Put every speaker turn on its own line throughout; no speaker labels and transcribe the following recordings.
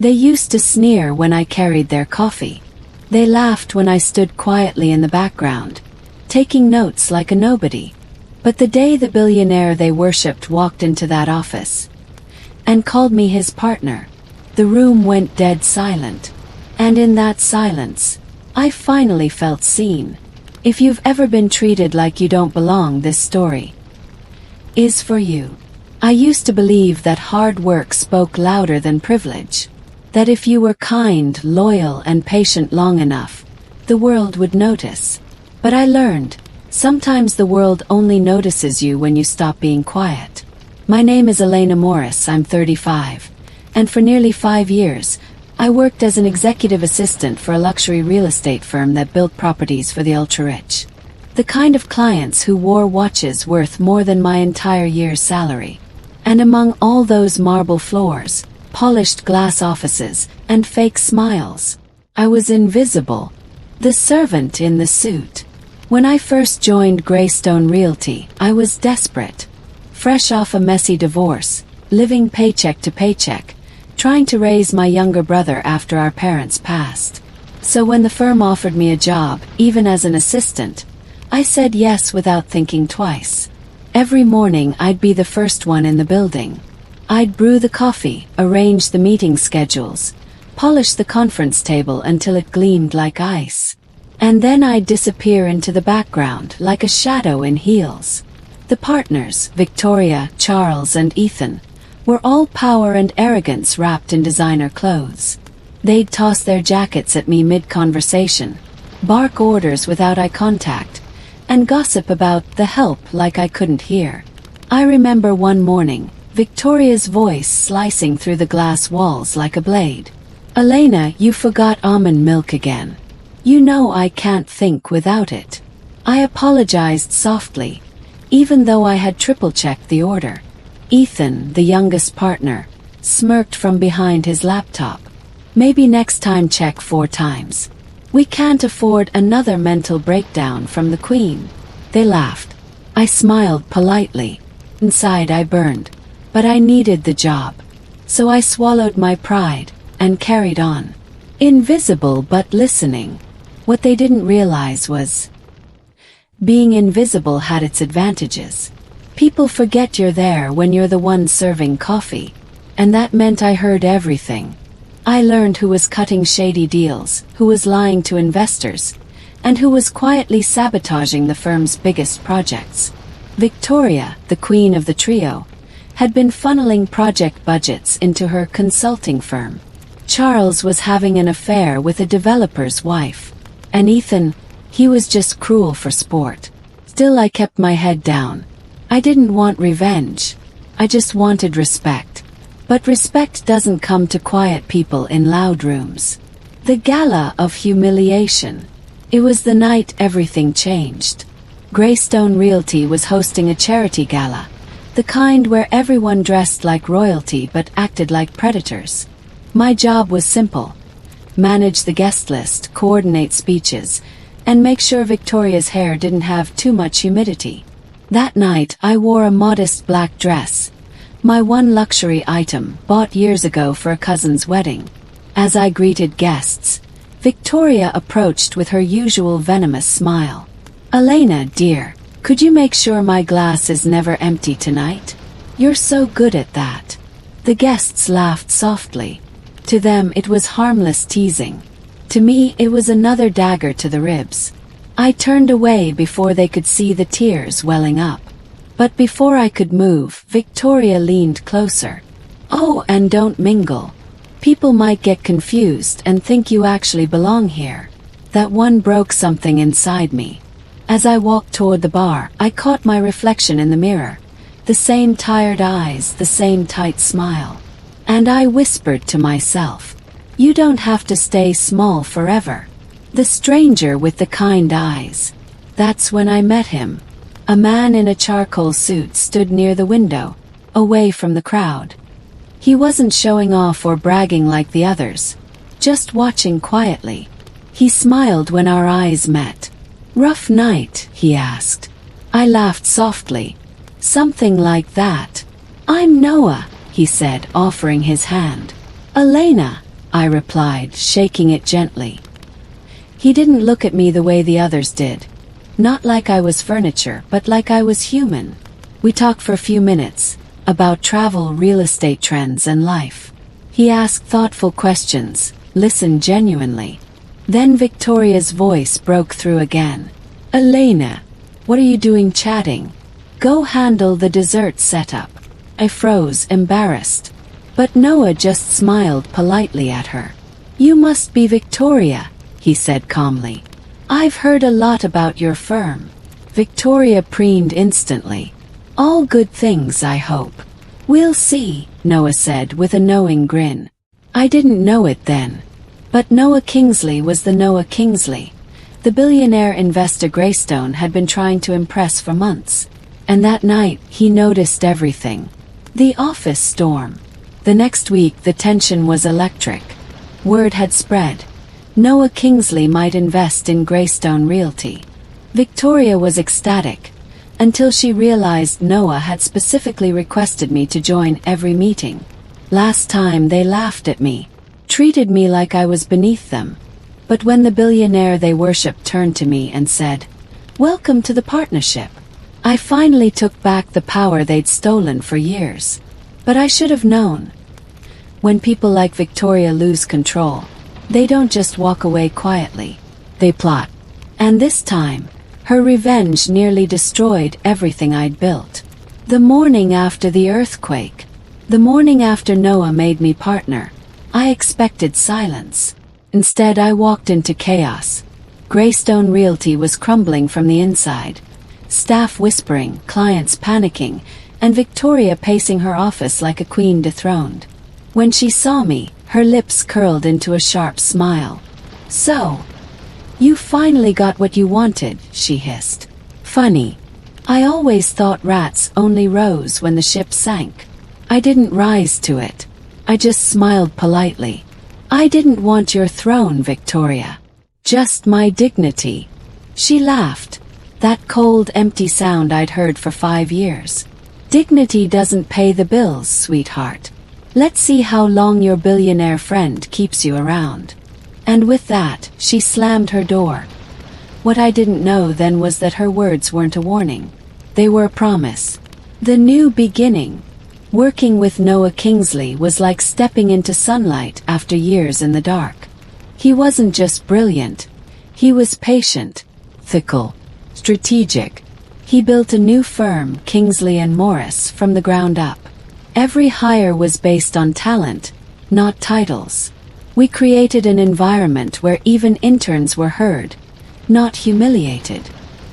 They used to sneer when I carried their coffee. They laughed when I stood quietly in the background, taking notes like a nobody. But the day the billionaire they worshipped walked into that office and called me his partner, the room went dead silent. And in that silence, I finally felt seen. If you've ever been treated like you don't belong, this story is for you. I used to believe that hard work spoke louder than privilege. That if you were kind, loyal, and patient long enough, the world would notice. But I learned, sometimes the world only notices you when you stop being quiet. My name is Elena Morris, I'm 35, and for nearly 5 years, I worked as an executive assistant for a luxury real estate firm that built properties for the ultra-rich. The kind of clients who wore watches worth more than my entire year's salary. And among all those marble floors, polished glass offices, and fake smiles, I was invisible, the servant in the suit. When I first joined Greystone Realty, I was desperate. Fresh off a messy divorce, living paycheck to paycheck, trying to raise my younger brother after our parents passed. So when the firm offered me a job, even as an assistant, I said yes without thinking twice. Every morning I'd be the first one in the building. I'd brew the coffee, arrange the meeting schedules, polish the conference table until it gleamed like ice. And then I'd disappear into the background like a shadow in heels. The partners, Victoria, Charles, and Ethan, were all power and arrogance wrapped in designer clothes. They'd toss their jackets at me mid-conversation, bark orders without eye contact, and gossip about the help like I couldn't hear. I remember one morning, Victoria's voice slicing through the glass walls like a blade. "Elena, you forgot almond milk again. You know I can't think without it." I apologized softly, even though I had triple-checked the order. Ethan, the youngest partner, smirked from behind his laptop. "Maybe next time check 4 times. We can't afford another mental breakdown from the Queen." They laughed. I smiled politely. Inside I burned. But I needed the job. So I swallowed my pride and carried on. Invisible but listening. What they didn't realize was, being invisible had its advantages. People forget you're there when you're the one serving coffee. And that meant I heard everything. I learned who was cutting shady deals, who was lying to investors, and who was quietly sabotaging the firm's biggest projects. Victoria, the queen of the trio, had been funneling project budgets into her consulting firm. Charles was having an affair with a developer's wife. And Ethan, he was just cruel for sport. Still I kept my head down. I didn't want revenge. I just wanted respect. But respect doesn't come to quiet people in loud rooms. The gala of humiliation. It was the night everything changed. Greystone Realty was hosting a charity gala. The kind where everyone dressed like royalty but acted like predators. My job was simple. Manage the guest list, coordinate speeches, and make sure Victoria's hair didn't have too much humidity. That night I wore a modest black dress, my one luxury item, bought years ago for a cousin's wedding. As I greeted guests, Victoria approached with her usual venomous smile. "Elena, dear, could you make sure my glass is never empty tonight? You're so good at that." The guests laughed softly. To them it was harmless teasing. To me it was another dagger to the ribs. I turned away before they could see the tears welling up. But before I could move, Victoria leaned closer. "Oh, and don't mingle. People might get confused and think you actually belong here." That one broke something inside me. As I walked toward the bar, I caught my reflection in the mirror. The same tired eyes, the same tight smile. And I whispered to myself, "You don't have to stay small forever." The stranger with the kind eyes. That's when I met him. A man in a charcoal suit stood near the window, away from the crowd. He wasn't showing off or bragging like the others, just watching quietly. He smiled when our eyes met. "Rough night?" he asked. I laughed softly. "Something like that." "I'm Noah," he said, offering his hand. "Elena, I replied, shaking it gently. He didn't look at me the way the others did. Not like I was furniture, but like I was human. We talked for a few minutes, about travel, real estate trends, and life. He asked thoughtful questions, listened genuinely. Then Victoria's voice broke through again. Elena, what are you doing chatting? Go handle the dessert setup. I froze, embarrassed. But Noah just smiled politely at her. You must be Victoria, he said calmly. I've heard a lot about your firm. Victoria preened instantly. All good things, I hope. We'll see, Noah said with a knowing grin. I didn't know it then. But Noah Kingsley was the Noah Kingsley. The billionaire investor Greystone had been trying to impress for months. And that night, he noticed everything. The office storm. The next week, the tension was electric. Word had spread. Noah Kingsley might invest in Greystone Realty. Victoria was ecstatic, until she realized Noah had specifically requested me to join every meeting. Last time they laughed at me, treated me like I was beneath them. But when the billionaire they worshipped turned to me and said, "Welcome to the partnership," I finally took back the power they'd stolen for years. But I should have known. When people like Victoria lose control, they don't just walk away quietly. They plot. And this time, her revenge nearly destroyed everything I'd built. The morning after the earthquake, the morning after Noah made me partner, I expected silence. Instead, I walked into chaos. Greystone Realty was crumbling from the inside. Staff whispering, clients panicking, and Victoria pacing her office like a queen dethroned. When she saw me, her lips curled into a sharp smile. "So, you finally got what you wanted," she hissed. "Funny. I always thought rats only rose when the ship sank. I didn't rise to it. I just smiled politely. I didn't want your throne, Victoria. Just my dignity." She laughed. That cold, empty sound I'd heard for 5 years. "Dignity doesn't pay the bills, sweetheart. Let's see how long your billionaire friend keeps you around." And with that, she slammed her door. What I didn't know then was that her words weren't a warning. They were a promise. The new beginning. Working with Noah Kingsley was like stepping into sunlight after years in the dark. He wasn't just brilliant. He was patient, fickle, strategic. He built a new firm, Kingsley and Morris, from the ground up. Every hire was based on talent, not titles. We created an environment where even interns were heard, not humiliated.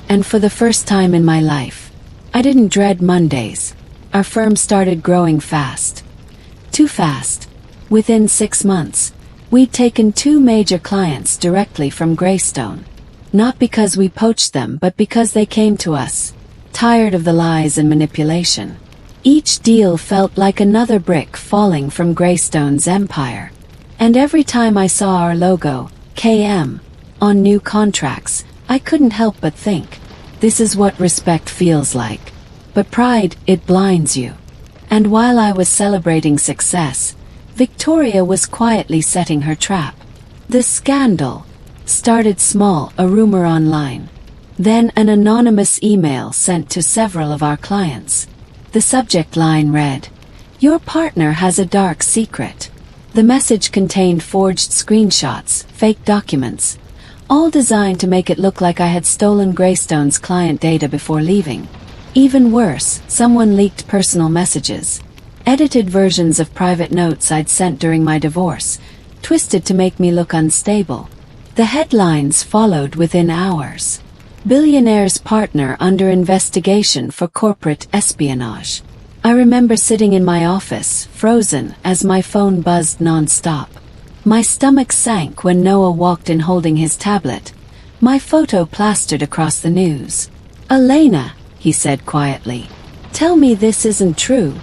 And for the first time in my life, I didn't dread Mondays. Our firm started growing fast. Too fast. Within 6 months, we'd taken 2 major clients directly from Greystone. Not because we poached them, but because they came to us, tired of the lies and manipulation. Each deal felt like another brick falling from Greystone's empire. And every time I saw our logo, KM, on new contracts, I couldn't help but think, this is what respect feels like. But pride, it blinds you. And while I was celebrating success, Victoria was quietly setting her trap. The scandal started small, a rumor online. Then an anonymous email sent to several of our clients. The subject line read, "Your partner has a dark secret." The message contained forged screenshots, fake documents, all designed to make it look like I had stolen Greystone's client data before leaving. Even worse, someone leaked personal messages, edited versions of private notes I'd sent during my divorce, twisted to make me look unstable. The headlines followed within hours. Billionaire's partner under investigation for corporate espionage. I remember sitting in my office, frozen, as my phone buzzed non-stop. My stomach sank when Noah walked in holding his tablet. My photo plastered across the news. "Elena," he said quietly, "tell me this isn't true."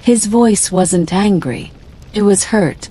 His voice wasn't angry. It was hurt.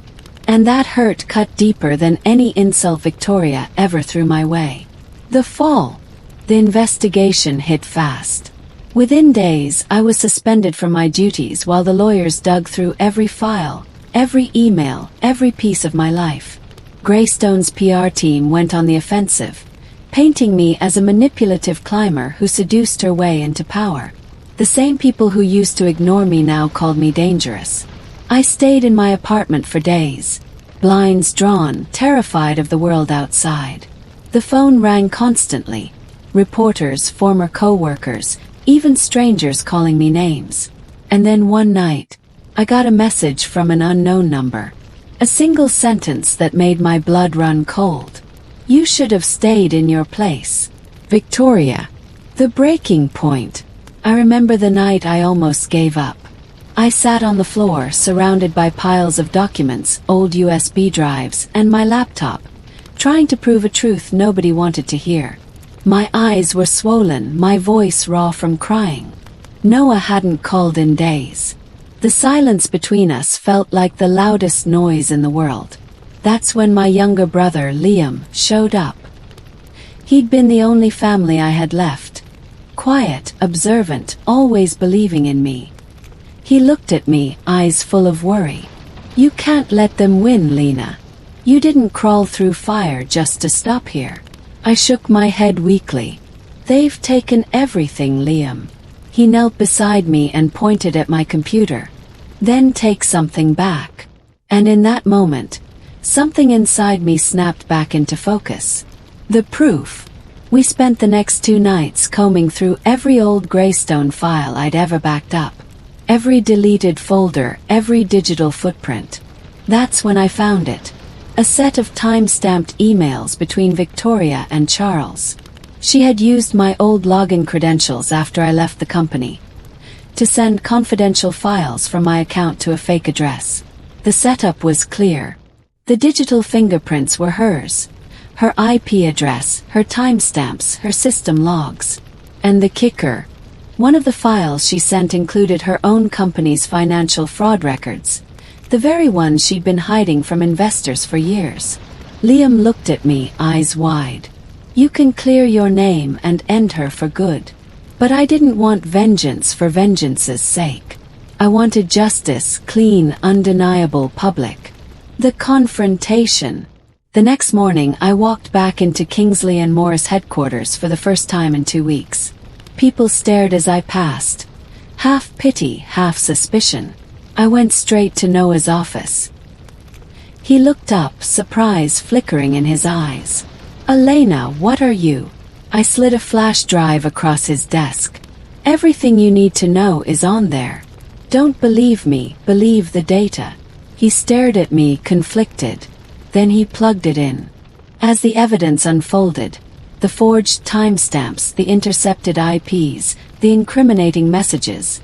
And that hurt cut deeper than any insult Victoria ever threw my way. The fall. The investigation hit fast. Within days, I was suspended from my duties while the lawyers dug through every file, Every email, every piece of my life. Greystone's PR team went on the offensive, painting me as a manipulative climber who seduced her way into power. The same people who used to ignore me now called me dangerous. I stayed in my apartment for days, blinds drawn, terrified of the world outside. The phone rang constantly. Reporters, former co-workers, even strangers calling me names. And then one night, I got a message from an unknown number. A single sentence that made my blood run cold. "You should have stayed in your place. Victoria." The breaking point. I remember the night I almost gave up. I sat on the floor, surrounded by piles of documents, old USB drives, and my laptop, trying to prove a truth nobody wanted to hear. My eyes were swollen, my voice raw from crying. Noah hadn't called in days. The silence between us felt like the loudest noise in the world. That's when my younger brother, Liam, showed up. He'd been the only family I had left. Quiet, observant, always believing in me. He looked at me, eyes full of worry. "You can't let them win, Lena. You didn't crawl through fire just to stop here." I shook my head weakly. "They've taken everything, Liam." He knelt beside me and pointed at my computer. "Then take something back." And in that moment, something inside me snapped back into focus. The proof. We spent the next 2 nights combing through every old Greystone file I'd ever backed up. Every deleted folder, every digital footprint. That's when I found it. A set of time-stamped emails between Victoria and Charles. She had used my old login credentials after I left the company to send confidential files from my account to a fake address. The setup was clear. The digital fingerprints were hers. Her IP address, her timestamps, her system logs. And the kicker. One of the files she sent included her own company's financial fraud records. The very ones she'd been hiding from investors for years. Liam looked at me, eyes wide. "You can clear your name and end her for good." But I didn't want vengeance for vengeance's sake. I wanted justice, clean, undeniable, public. The confrontation. The next morning I walked back into Kingsley and Morris headquarters for the first time in 2 weeks. People stared as I passed. Half pity, half suspicion. I went straight to Noah's office. He looked up, surprise flickering in his eyes. "Elena, what are you?" I slid a flash drive across his desk. "Everything you need to know is on there. Don't believe me, believe the data." He stared at me, conflicted. Then he plugged it in. As the evidence unfolded, the forged timestamps, the intercepted IPs, the incriminating messages,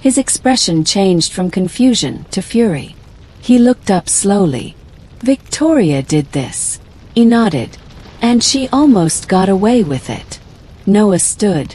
his expression changed from confusion to fury. He looked up slowly. "Victoria did this." He nodded. "And she almost got away with it." Noah stood,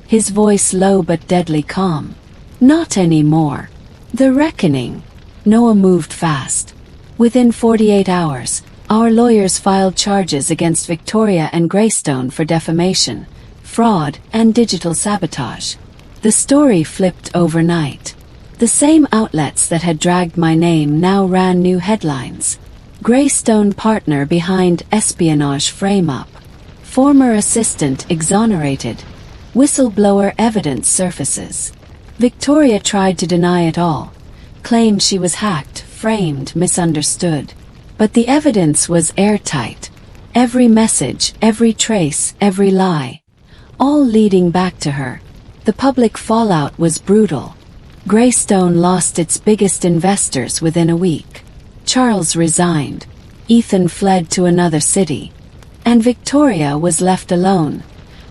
his voice low but deadly calm. "Not anymore. The reckoning." Noah moved fast. Within 48 hours, our lawyers filed charges against Victoria and Greystone for defamation, fraud, and digital sabotage. The story flipped overnight. The same outlets that had dragged my name now ran new headlines. Greystone partner behind espionage frame-up. Former assistant exonerated. Whistleblower evidence surfaces. Victoria tried to deny it all. Claimed she was hacked, framed, misunderstood. But the evidence was airtight. Every message, every trace, every lie. All leading back to her. The public fallout was brutal. Greystone lost its biggest investors within a week. Charles resigned. Ethan fled to another city. And Victoria was left alone,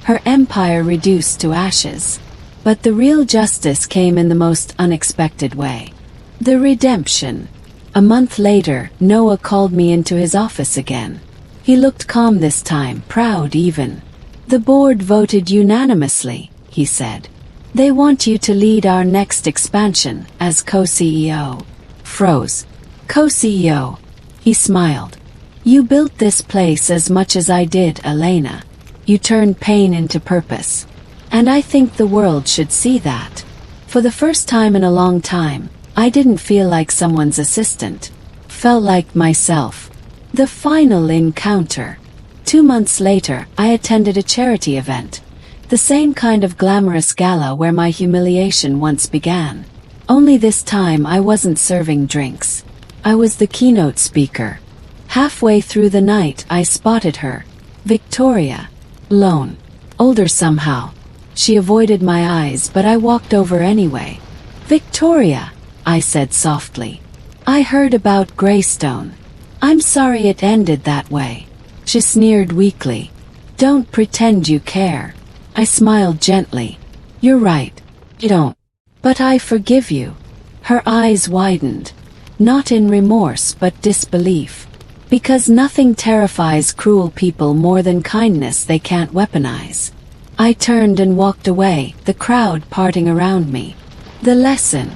her empire reduced to ashes. But the real justice came in the most unexpected way. The redemption. A month later, Noah called me into his office again. He looked calm this time, proud even. "The board voted unanimously," he said. "They want you to lead our next expansion as co-CEO." Froze. "Co-CEO." He smiled. "You built this place as much as I did, Elena. You turned pain into purpose. And I think the world should see that." For the first time in a long time, I didn't feel like someone's assistant. Felt like myself. The final encounter. 2 months later, I attended a charity event. The same kind of glamorous gala where my humiliation once began. Only this time I wasn't serving drinks. I was the keynote speaker. Halfway through the night I spotted her. Victoria. Lone. Older somehow. She avoided my eyes, but I walked over anyway. "Victoria," I said softly. "I heard about Greystone. I'm sorry it ended that way." She sneered weakly. "Don't pretend you care." I smiled gently. "You're right. You don't. But I forgive you." Her eyes widened. Not in remorse but disbelief. Because nothing terrifies cruel people more than kindness they can't weaponize. I turned and walked away, the crowd parting around me. The lesson.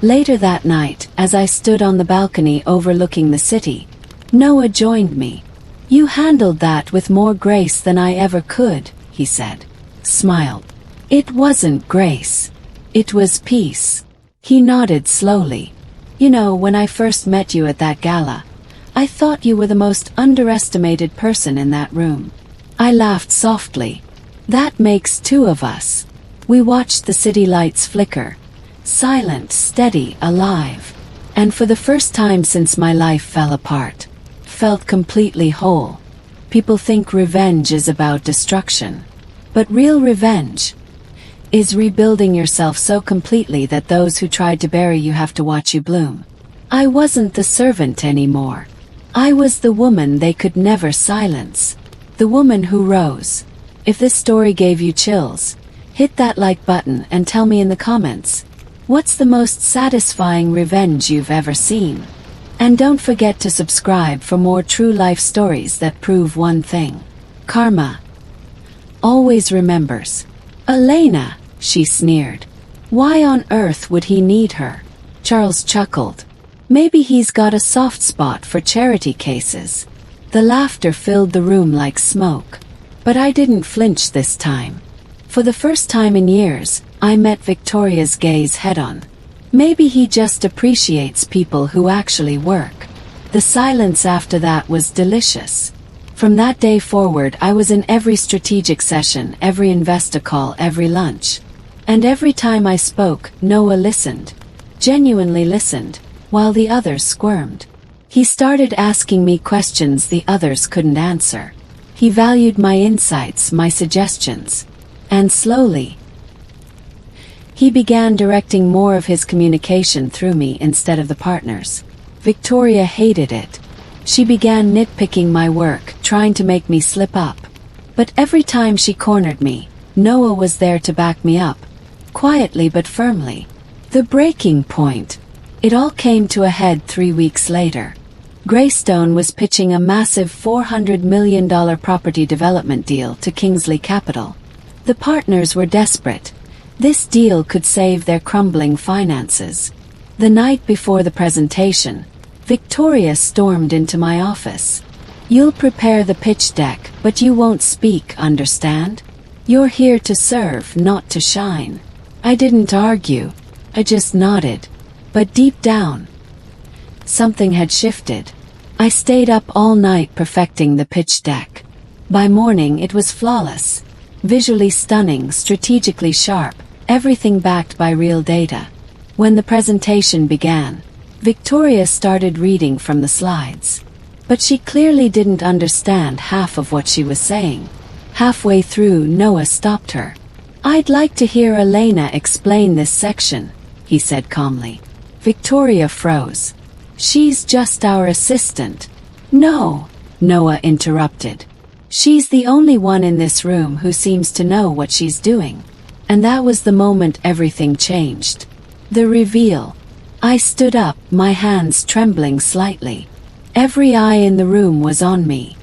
Later that night, as I stood on the balcony overlooking the city, Noah joined me. "You handled that with more grace than I ever could," he said. Smiled. "It wasn't grace. It was peace." He nodded slowly. "You know, when I first met you at that gala, I thought you were the most underestimated person in that room." I laughed softly. "That makes two of us." We watched the city lights flicker. Silent, steady, alive. And for the first time since my life fell apart, felt completely whole. People think revenge is about destruction. But real revenge is rebuilding yourself so completely that those who tried to bury you have to watch you bloom. I wasn't the servant anymore. I was the woman they could never silence. The woman who rose. If this story gave you chills, hit that like button and tell me in the comments, what's the most satisfying revenge you've ever seen? And don't forget to subscribe for more true life stories that prove one thing. Karma always remembers. "Elena," she sneered. "Why on earth would he need her?" Charles chuckled. "Maybe he's got a soft spot for charity cases." The laughter filled the room like smoke. But I didn't flinch this time. For the first time in years, I met Victoria's gaze head-on. Maybe he just appreciates people who actually work. The silence after that was delicious. From that day forward, I was in every strategic session, every investor call, every lunch. And every time I spoke, Noah listened. Genuinely listened, while the others squirmed. He started asking me questions the others couldn't answer. He valued my insights, my suggestions. And slowly, he began directing more of his communication through me instead of the partners. Victoria hated it. She began nitpicking my work, trying to make me slip up. But every time she cornered me, Noah was there to back me up. Quietly but firmly. The breaking point. It all came to a head 3 weeks later. Greystone was pitching a massive $400 million property development deal to Kingsley Capital. The partners were desperate. This deal could save their crumbling finances. The night before the presentation, Victoria stormed into my office. "You'll prepare the pitch deck, but you won't speak, understand? You're here to serve, not to shine." I didn't argue. I just nodded. But deep down, something had shifted. I stayed up all night perfecting the pitch deck. By morning it was flawless. Visually stunning, strategically sharp, everything backed by real data. When the presentation began, Victoria started reading from the slides. But she clearly didn't understand half of what she was saying. Halfway through, Noah stopped her. "I'd like to hear Elena explain this section," he said calmly. Victoria froze. "She's just our assistant." "No," Noah interrupted. "She's the only one in this room who seems to know what she's doing." And that was the moment everything changed. The reveal. I stood up, my hands trembling slightly. Every eye in the room was on me.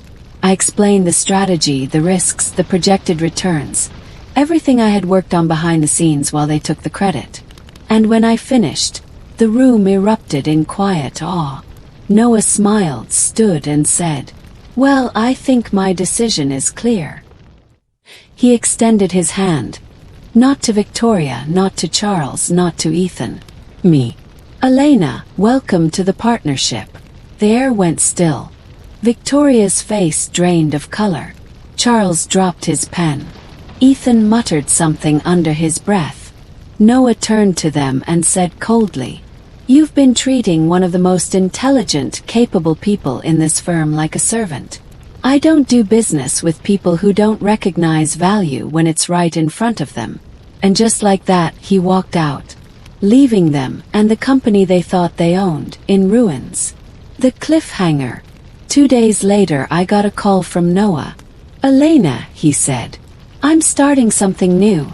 I explained the strategy, the risks, the projected returns. Everything I had worked on behind the scenes while they took the credit. And when I finished, the room erupted in quiet awe. Noah smiled, stood and said, "Well, I think my decision is clear." He extended his hand. Not to Victoria, not to Charles, not to Ethan. Me. Elena, welcome to the partnership. The air went still. Victoria's face drained of color. Charles dropped his pen. Ethan muttered something under his breath. Noah turned to them and said coldly, "You've been treating one of the most intelligent, capable people in this firm like a servant. I don't do business with people who don't recognize value when it's right in front of them." And just like that, he walked out, leaving them and the company they thought they owned in ruins. The cliffhanger. 2 days later, I got a call from Noah. "Elena," he said, "I'm starting something new.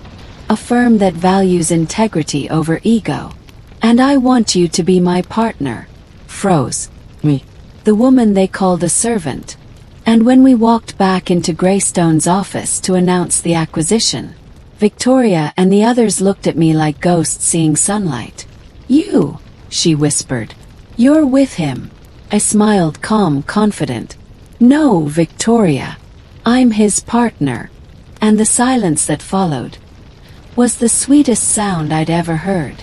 A firm that values integrity over ego. And I want you to be my partner." Froze. Me. The woman they called a servant. And when we walked back into Greystone's office to announce the acquisition, Victoria and the others looked at me like ghosts seeing sunlight. "You," she whispered. "You're with him." I smiled, calm, confident. "No, Victoria. I'm his partner." And the silence that followed was the sweetest sound I'd ever heard.